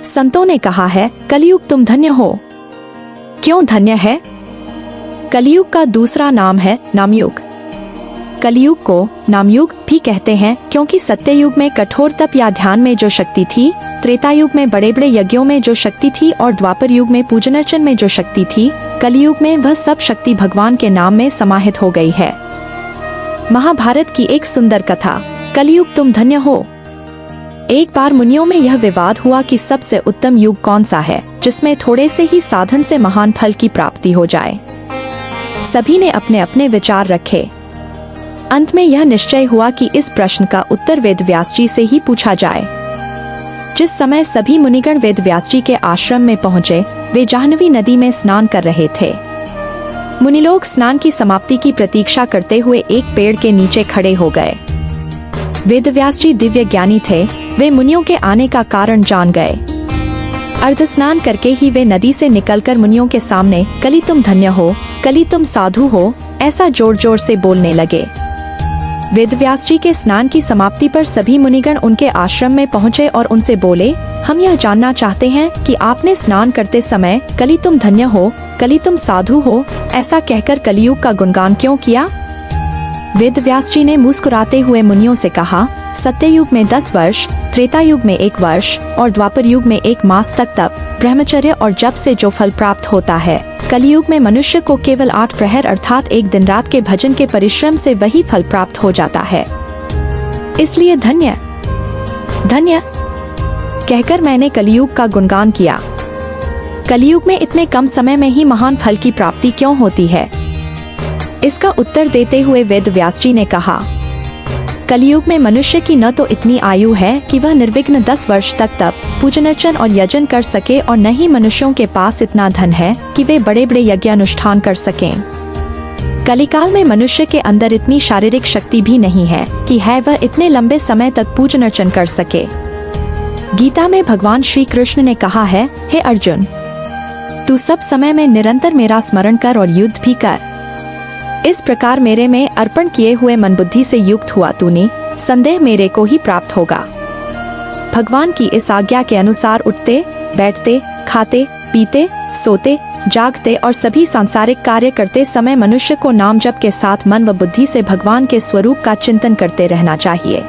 संतों ने कहा है, कलयुग तुम धन्य हो। क्यों धन्य है? कलयुग का दूसरा नाम है नामयुग। कलयुग को नामयुग भी कहते हैं क्योंकि सत्ययुग में कठोर तप या ध्यान में जो शक्ति थी, त्रेता युग में बड़े बड़े यज्ञों में जो शक्ति थी और द्वापर युग में पूजन अर्चन में जो शक्ति थी, कलयुग में वह सब शक्ति भगवान के नाम में समाहित हो गई है। महाभारत की एक सुंदर कथा, कलयुग तुम धन्य हो। एक बार मुनियों में यह विवाद हुआ कि सबसे उत्तम युग कौन सा है जिसमें थोड़े से ही साधन से महान फल की प्राप्ति हो जाए। सभी ने अपने अपने विचार रखे। अंत में यह निश्चय हुआ कि इस प्रश्न का उत्तर वेदव्यास जी से ही पूछा जाए। जिस समय सभी मुनिगण वेदव्यास जी के आश्रम में पहुँचे, वे जाह्नवी नदी में स्नान कर रहे थे। मुनिलोग स्नान की समाप्ति की प्रतीक्षा करते हुए एक पेड़ के नीचे खड़े हो गए। वेदव्यास जी दिव्य ज्ञानी थे, वे मुनियों के आने का कारण जान गए। अर्ध स्नान करके ही वे नदी से निकलकर मुनियों के सामने कली तुम धन्य हो, कली तुम साधु हो, ऐसा जोर जोर से बोलने लगे। वेदव्यास जी के स्नान की समाप्ति पर सभी मुनिगण उनके आश्रम में पहुँचे और उनसे बोले, हम यह जानना चाहते हैं कि आपने स्नान करते समय कली तुम धन्य हो, कली तुम साधु हो, ऐसा कहकर कलियुग का गुणगान क्यों किया? वेदव्यास जी ने मुस्कुराते हुए मुनियों से कहा, सत्ययुग में 10 वर्ष, त्रेता युग में 1 वर्ष और द्वापर युग में 1 मास तक तप, ब्रह्मचर्य और जप से जो फल प्राप्त होता है, कलियुग में मनुष्य को केवल 8 प्रहर अर्थात 1 दिन रात के भजन के परिश्रम से वही फल प्राप्त हो जाता है। इसलिए धन्य धन्य कहकर मैंने कलियुग का गुणगान किया। कलियुग में इतने कम समय में ही महान फल की प्राप्ति क्यों होती है? इसका उत्तर देते हुए वेदव्यास जी ने कहा, कलियुग में मनुष्य की न तो इतनी आयु है कि वह निर्विघ्न 10 वर्ष तक तप, पूजन अर्चन और यजन कर सके और न ही मनुष्यों के पास इतना धन है कि वे बड़े बड़े यज्ञ अनुष्ठान कर सकें। कलिकाल में मनुष्य के अंदर इतनी शारीरिक शक्ति भी नहीं है कि वह इतने लंबे समय तक पूजन अर्चन कर सके। गीता में भगवान श्री कृष्ण ने कहा है, हे अर्जुन, तू सब समय में निरंतर मेरा स्मरण कर और युद्ध भी कर। इस प्रकार मेरे में अर्पण किए हुए मन बुद्धि से युक्त हुआ तूने संदेह मेरे को ही प्राप्त होगा। भगवान की इस आज्ञा के अनुसार उठते, बैठते, खाते, पीते, सोते, जागते और सभी सांसारिक कार्य करते समय मनुष्य को नाम जप के साथ मन व बुद्धि से भगवान के स्वरूप का चिंतन करते रहना चाहिए।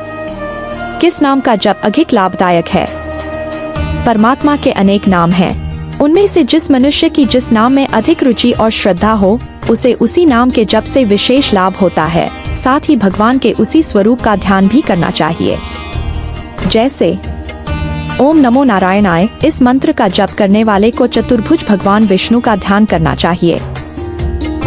किस नाम का जप अधिक लाभदायक है? परमात्मा के अनेक नाम हैं। उनमें से जिस मनुष्य की जिस नाम में अधिक रुचि और श्रद्धा हो, उसे उसी नाम के जप से विशेष लाभ होता है। साथ ही भगवान के उसी स्वरूप का ध्यान भी करना चाहिए। जैसे ओम नमो नारायणाय, इस मंत्र का जप करने वाले को चतुर्भुज भगवान विष्णु का ध्यान करना चाहिए।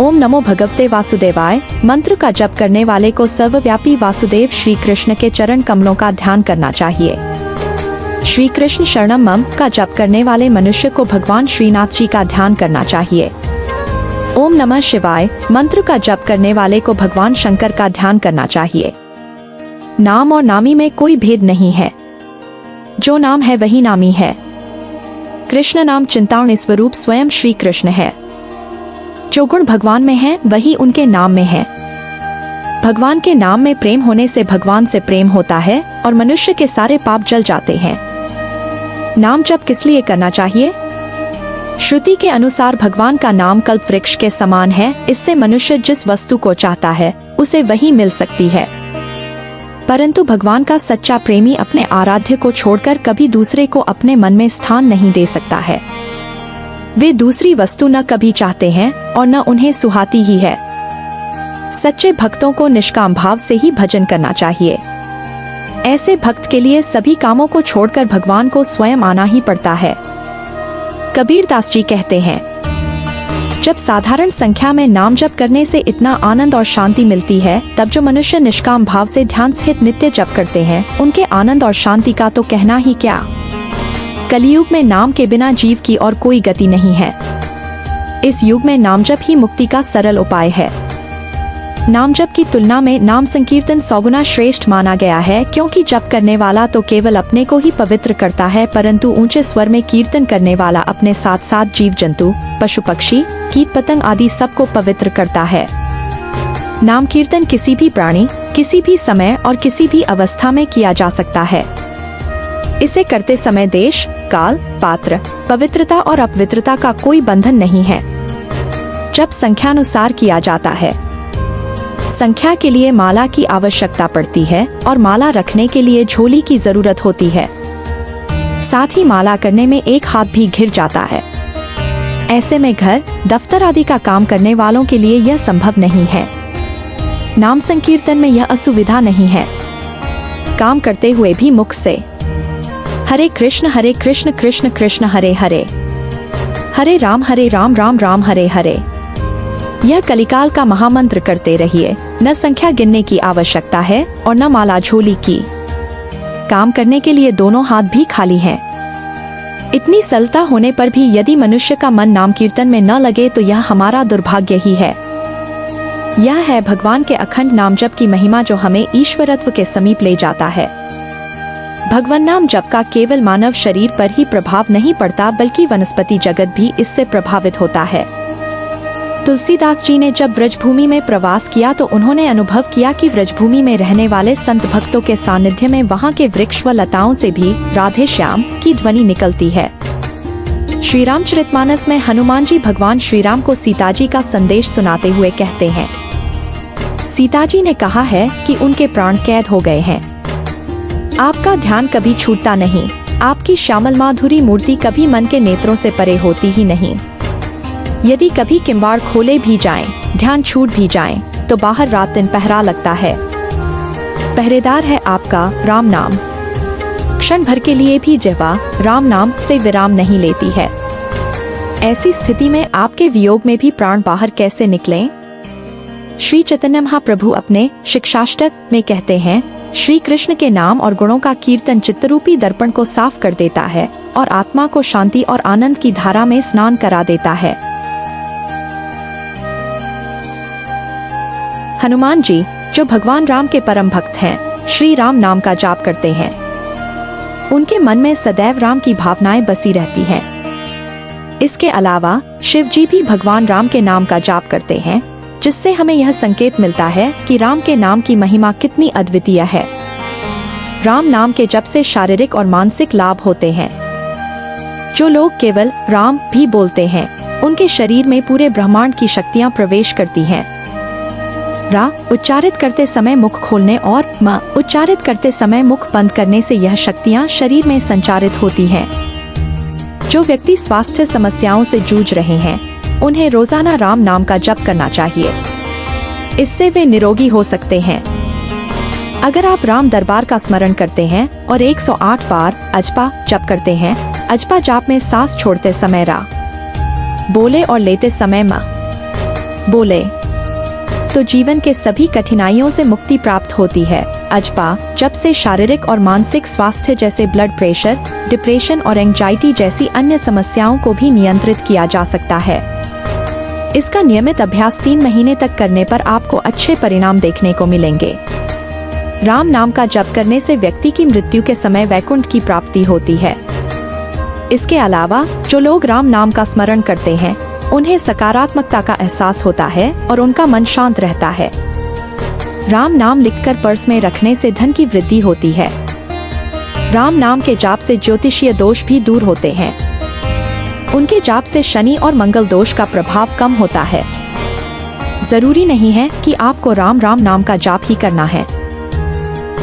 ओम नमो भगवते वासुदेवाय मंत्र का जप करने वाले को सर्वव्यापी वासुदेव श्री कृष्ण के चरण कमलों का ध्यान करना चाहिए। श्री कृष्ण शरणम मम का जप करने वाले मनुष्य को भगवान श्रीनाथ जी का ध्यान करना चाहिए। ओम नमः शिवाय मंत्र का जप करने वाले को भगवान शंकर का ध्यान करना चाहिए। नाम और नामी में कोई भेद नहीं है, जो नाम है वही नामी है। कृष्ण नाम चिंतामणि स्वरूप स्वयं श्री कृष्ण है। जो गुण भगवान में है वही उनके नाम में है। भगवान के नाम में प्रेम होने से भगवान से प्रेम होता है और मनुष्य के सारे पाप जल जाते हैं। नाम जप किस लिए करना चाहिए? श्रुति के अनुसार भगवान का नाम कल्प वृक्ष के समान है। इससे मनुष्य जिस वस्तु को चाहता है उसे वही मिल सकती है। परंतु भगवान का सच्चा प्रेमी अपने आराध्य को छोड़कर कभी दूसरे को अपने मन में स्थान नहीं दे सकता है। वे दूसरी वस्तु न कभी चाहते हैं और न उन्हें सुहाती ही है। सच्चे भक्तों को निष्काम भाव से ही भजन करना चाहिए। ऐसे भक्त के लिए सभी कामों को छोड़कर भगवान को स्वयं आना ही पड़ता है। कबीर दास जी कहते हैं, जब साधारण संख्या में नाम जप करने से इतना आनंद और शांति मिलती है, तब जो मनुष्य निष्काम भाव से ध्यान सहित नित्य जप करते हैं, उनके आनंद और शांति का तो कहना ही क्या। कलियुग में नाम के बिना जीव की और कोई गति नहीं है। इस युग में नाम जप ही मुक्ति का सरल उपाय है। नाम जप की तुलना में नाम संकीर्तन 100 गुना श्रेष्ठ माना गया है, क्योंकि जप करने वाला तो केवल अपने को ही पवित्र करता है, परंतु ऊंचे स्वर में कीर्तन करने वाला अपने साथ साथ जीव जंतु, पशु पक्षी, कीट पतंग आदि सबको पवित्र करता है। नाम कीर्तन किसी भी प्राणी, किसी भी समय और किसी भी अवस्था में किया जा सकता है। इसे करते समय देश, काल, पात्र, पवित्रता और अपवित्रता का कोई बंधन नहीं है। जब संख्यानुसार किया जाता है, संख्या के लिए माला की आवश्यकता पड़ती है और माला रखने के लिए झोली की जरूरत होती है। साथ ही माला करने में एक हाथ भी घिर जाता है। ऐसे में घर, दफ्तर आदि का काम करने वालों के लिए यह संभव नहीं है। नाम संकीर्तन में यह असुविधा नहीं है। काम करते हुए भी मुख से हरे कृष्ण कृष्ण कृष्ण हरे हरे, हरे राम राम राम हरे हरे, यह कलिकाल का महामंत्र करते रहिए। न संख्या गिनने की आवश्यकता है और न माला झोली की। काम करने के लिए दोनों हाथ भी खाली हैं। इतनी सरलता होने पर भी यदि मनुष्य का मन नाम कीर्तन में न लगे तो यह हमारा दुर्भाग्य ही है। यह है भगवान के अखंड नाम जप की महिमा जो हमें ईश्वरत्व के समीप ले जाता है। भगवान नाम जप का केवल मानव शरीर पर ही प्रभाव नहीं पड़ता बल्कि वनस्पति जगत भी इससे प्रभावित होता है। तुलसीदास जी ने जब व्रजभूमि में प्रवास किया तो उन्होंने अनुभव किया कि व्रजभूमि में रहने वाले संत भक्तों के सानिध्य में वहाँ के वृक्ष व लताओं से भी राधे श्याम की ध्वनि निकलती है। श्री रामचरितमानस में हनुमान जी भगवान श्री राम को सीता जी का संदेश सुनाते हुए कहते हैं, सीता जी ने कहा है कि उनके प्राण कैद हो गए हैं। आपका ध्यान कभी छूटता नहीं, आपकी श्यामल माधुरी मूर्ति कभी मन के नेत्रों से परे होती ही नहीं। यदि कभी किंबाड़ खोले भी जाएं, ध्यान छूट भी जाएं, तो बाहर रात दिन पहरा लगता है। पहरेदार है आपका राम नाम, क्षण भर के लिए भी जिह्वा राम नाम से विराम नहीं लेती है। ऐसी स्थिति में आपके वियोग में भी प्राण बाहर कैसे निकलें? श्री चैतन्य महाप्रभु अपने शिक्षाष्टक में कहते हैं, श्री कृष्ण के नाम और गुणों का कीर्तन चित्तरूपी दर्पण को साफ कर देता है और आत्मा को शांति और आनंद की धारा में स्नान करा देता है। हनुमान जी जो भगवान राम के परम भक्त हैं, श्री राम नाम का जाप करते हैं। उनके मन में सदैव राम की भावनाएं बसी रहती हैं। इसके अलावा शिव जी भी भगवान राम के नाम का जाप करते हैं, जिससे हमें यह संकेत मिलता है कि राम के नाम की महिमा कितनी अद्वितीय है। राम नाम के जप से शारीरिक और मानसिक लाभ होते हैं। जो लोग केवल राम भी बोलते हैं, उनके शरीर में पूरे ब्रह्मांड की शक्तियां प्रवेश करती हैं। रा उच्चारित करते समय मुख खोलने और म उच्चारित करते समय मुख बंद करने से यह शक्तियां शरीर में संचारित होती हैं। जो व्यक्ति स्वास्थ्य समस्याओं से जूझ रहे हैं, उन्हें रोजाना राम नाम का जप करना चाहिए। इससे वे निरोगी हो सकते हैं। अगर आप राम दरबार का स्मरण करते हैं और 108 बार अजपा जप करते हैं, अजपा जाप में सांस छोड़ते समय रा बोले और लेते समय म बोले, तो जीवन के सभी कठिनाइयों से मुक्ति प्राप्त होती है। अजपा जप से शारीरिक और मानसिक स्वास्थ्य जैसे ब्लड प्रेशर, डिप्रेशन और एंजाइटी जैसी अन्य समस्याओं को भी नियंत्रित किया जा सकता है। इसका नियमित अभ्यास 3 महीने तक करने पर आपको अच्छे परिणाम देखने को मिलेंगे। राम नाम का जप करने से व्यक्ति की मृत्यु के समय वैकुंठ की प्राप्ति होती है। इसके अलावा जो लोग राम नाम का स्मरण करते हैं, उन्हें सकारात्मकता का एहसास होता है और उनका मन शांत रहता है। राम नाम लिखकर पर्स में रखने से धन की वृद्धि होती है। राम नाम के जाप से ज्योतिषीय दोष भी दूर होते हैं। उनके जाप से शनि और मंगल दोष का प्रभाव कम होता है। जरूरी नहीं है कि आपको राम राम नाम का जाप ही करना है।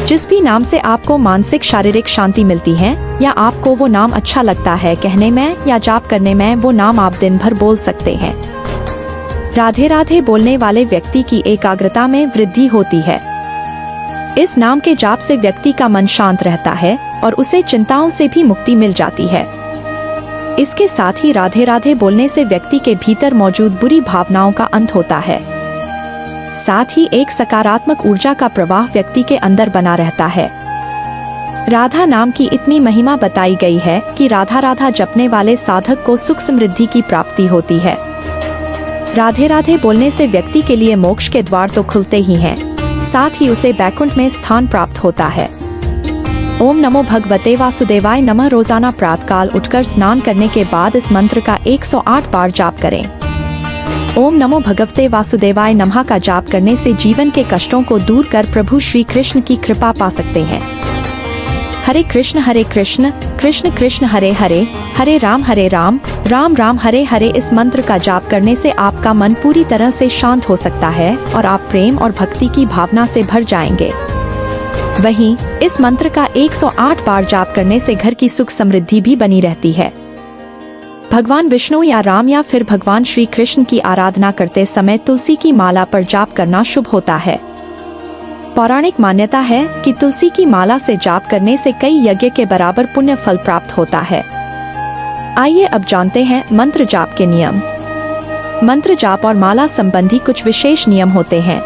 जिस भी नाम से आपको मानसिक शारीरिक शांति मिलती है या आपको वो नाम अच्छा लगता है कहने में या जाप करने में, वो नाम आप दिन भर बोल सकते हैं। राधे राधे बोलने वाले व्यक्ति की एकाग्रता में वृद्धि होती है। इस नाम के जाप से व्यक्ति का मन शांत रहता है और उसे चिंताओं से भी मुक्ति मिल जाती है। इसके साथ ही राधे राधे बोलने से व्यक्ति के भीतर मौजूद बुरी भावनाओं का अंत होता है। साथ ही एक सकारात्मक ऊर्जा का प्रवाह व्यक्ति के अंदर बना रहता है। राधा नाम की इतनी महिमा बताई गई है कि राधा राधा जपने वाले साधक को सुख समृद्धि की प्राप्ति होती है। राधे राधे बोलने से व्यक्ति के लिए मोक्ष के द्वार तो खुलते ही हैं, साथ ही उसे बैकुंठ में स्थान प्राप्त होता है। ओम नमो भगवते वासुदेवाय नमः। रोजाना प्रातःकाल उठकर स्नान करने के बाद इस मंत्र का 108 बार जाप करें। ओम नमो भगवते वासुदेवाय नमः का जाप करने से जीवन के कष्टों को दूर कर प्रभु श्री कृष्ण की कृपा पा सकते हैं। हरे कृष्ण कृष्ण कृष्ण हरे हरे, हरे राम राम राम हरे हरे। इस मंत्र का जाप करने से आपका मन पूरी तरह से शांत हो सकता है और आप प्रेम और भक्ति की भावना से भर जाएंगे। वहीं इस मंत्र का 108 बार जाप करने से घर की सुख समृद्धि भी बनी रहती है। भगवान विष्णु या राम या फिर भगवान श्री कृष्ण की आराधना करते समय तुलसी की माला पर जाप करना शुभ होता है। पौराणिक मान्यता है कि तुलसी की माला से जाप करने से कई यज्ञ के बराबर पुण्य फल प्राप्त होता है। आइए अब जानते हैं मंत्र जाप के नियम। मंत्र जाप और माला संबंधी कुछ विशेष नियम होते हैं,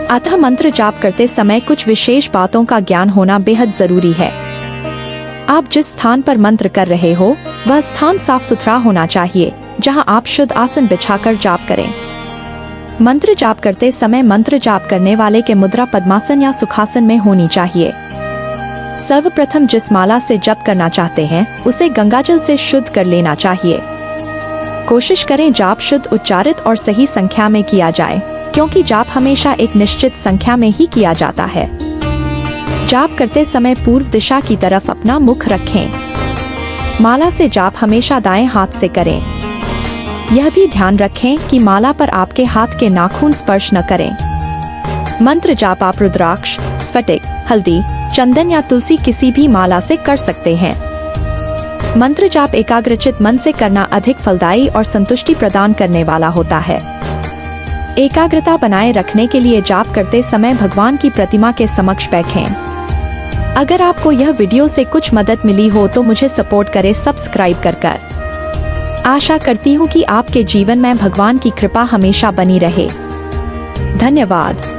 अतः मंत्र जाप करते समय कुछ विशेष बातों का ज्ञान होना बेहद जरूरी है। आप जिस स्थान पर मंत्र कर रहे हो वह स्थान साफ सुथरा होना चाहिए, जहां आप शुद्ध आसन बिछाकर जाप करें। मंत्र जाप करते समय मंत्र जाप करने वाले के मुद्रा पद्मासन या सुखासन में होनी चाहिए। सर्वप्रथम जिस माला से जप करना चाहते हैं उसे गंगाजल से शुद्ध कर लेना चाहिए। कोशिश करें जाप शुद्ध, उच्चारित और सही संख्या में किया जाए, क्योंकि जाप हमेशा एक निश्चित संख्या में ही किया जाता है। जाप करते समय पूर्व दिशा की तरफ अपना मुख रखें। माला से जाप हमेशा दाएं हाथ से करें। यह भी ध्यान रखें कि माला पर आपके हाथ के नाखून स्पर्श न करें। मंत्र जाप आप रुद्राक्ष, स्फटिक, हल्दी, चंदन या तुलसी किसी भी माला से कर सकते हैं। मंत्र जाप एकाग्रचित मन से करना अधिक फलदायी और संतुष्टि प्रदान करने वाला होता है। एकाग्रता बनाए रखने के लिए जाप करते समय भगवान की प्रतिमा के समक्ष बैठें। अगर आपको यह वीडियो से कुछ मदद मिली हो तो मुझे सपोर्ट करें सब्सक्राइब कर। आशा करती हूँ कि आपके जीवन में भगवान की कृपा हमेशा बनी रहे। धन्यवाद।